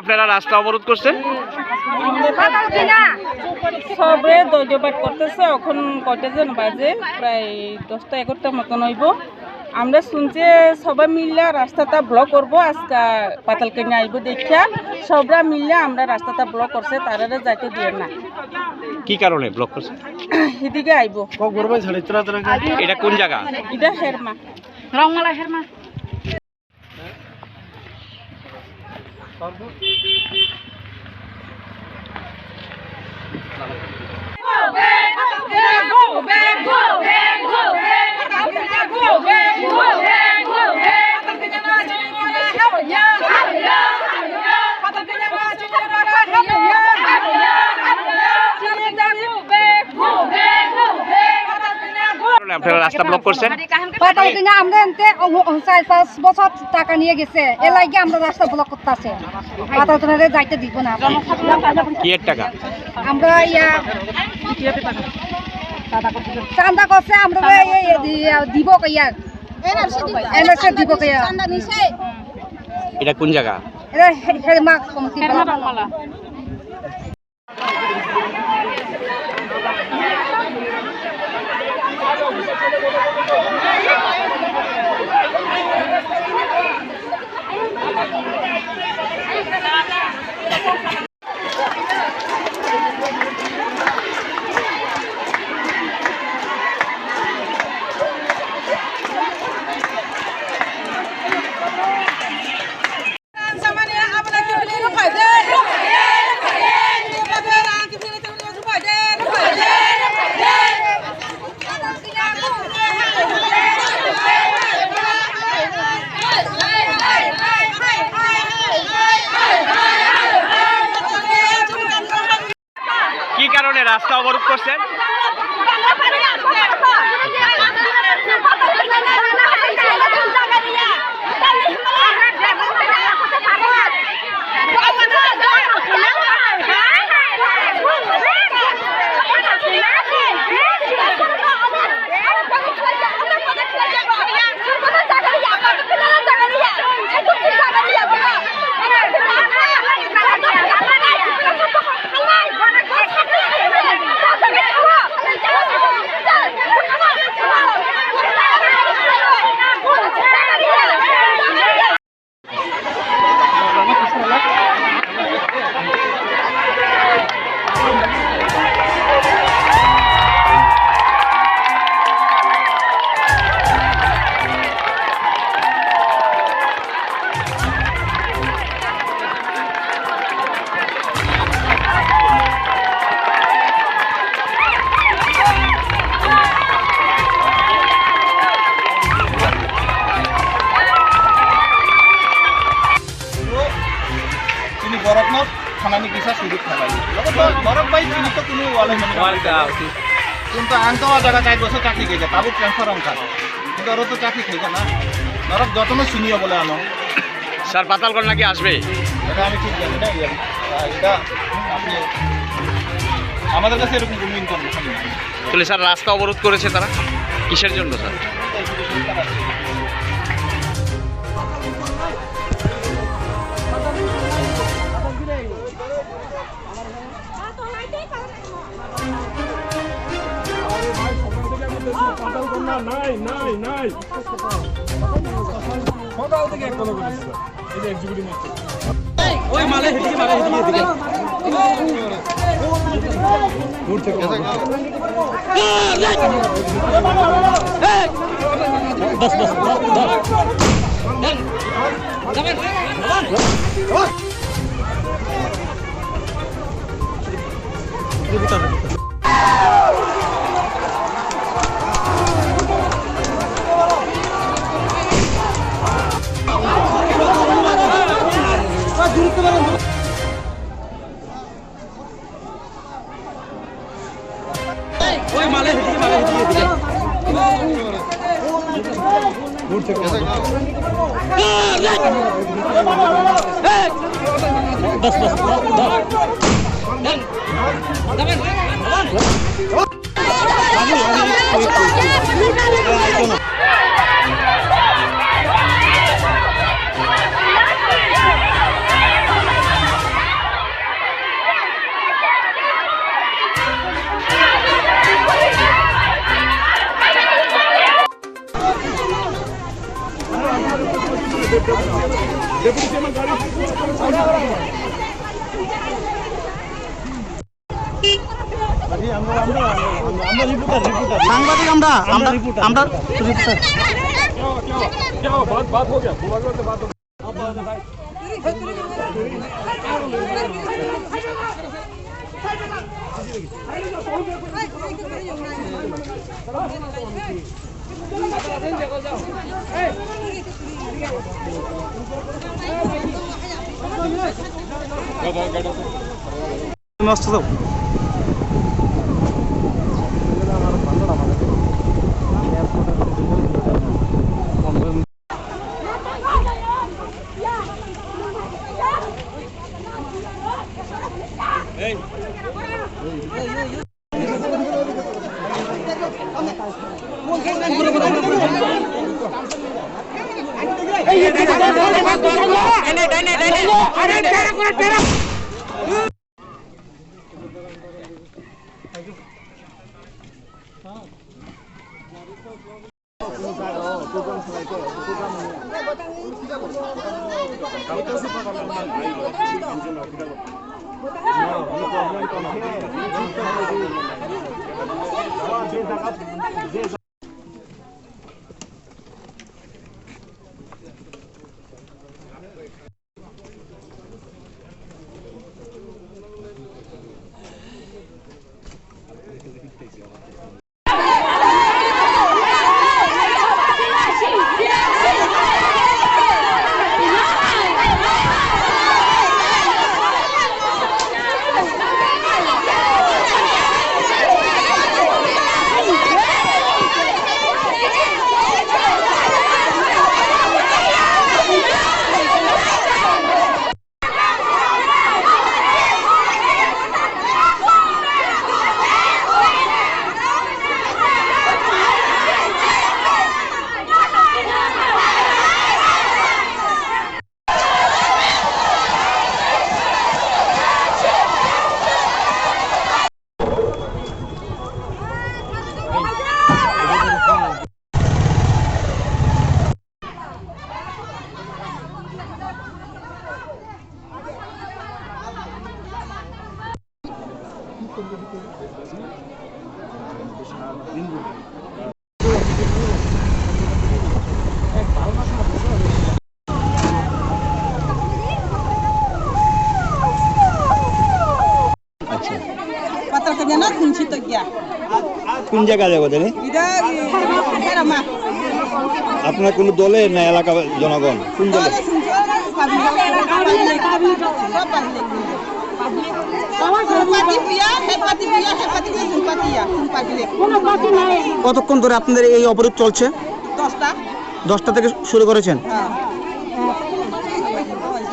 আপনারা রাস্তা অবরোধ করছেন? সবে দৈর্যপাঠ করতেছে, এখন কয়টা যেন বাজে, প্রায় 10টা-11টার মতন হইব। আমরা শুনছি সবাই মিললে রাস্তাটা ব্লক করবো, আজকে পাতালকান্দি আইব দেখিয়া সবরা মিললে আমরা রাস্তাটা ব্লক করছে, তারা যাইতে দিয়ে না। কি কারণে ব্লক করছে? এদিকে আইব। এটা কোন জায়গা? এটা হেরমা, রংমালা হেরমা। আপনারা রাস্তা ব্লক করছেন? আমরা 4-5 বছর টাকা নিয়ে গেছে, এর লাগে আমরা রাস্তা ব্লক করতেছে, পাতালকান্দি যাইতে দিব না। কি এর টাকা? আমরা চান্দা করছে, আমরা দিব দিব এটা কোন জায়গা? এটা হেরমা কমিটি। কি কারণে রাস্তা অবরোধ করছেন? কিন্তু আনতো জায়গা 4 বছর চাকরি খেয়েছে, তাবু ট্রান্সফার অঙ্কা কিন্তু ওরা তো চাকরি খেয়েছে না, নরক যতন শুনিও বলে আনো। স্যার পাতালকান্দি নাকি আসবে? এটা আমি ঠিক জানি না, এটা আপনি আমাদের কাছে এরকম কোনো ইনফরমেশন নেই। তাহলে স্যার রাস্তা অবরোধ করেছে তারা কিসের জন্য স্যার? ওই মালে হেঁটে হেঁটে बस बस ওই মালে হেঁটে बस बस সাংবাদিক আমরা আমরা আমরা রিপোর্টার। মস্ত তো কোন জায়গা যাবো জানি আপনার কোন দলে না এলাকা জনগণ কোন দলে কতক্ষণ ধরে আপনাদের এই অবরোধ চলছে? 10টা 10টা থেকে শুরু করেছেন।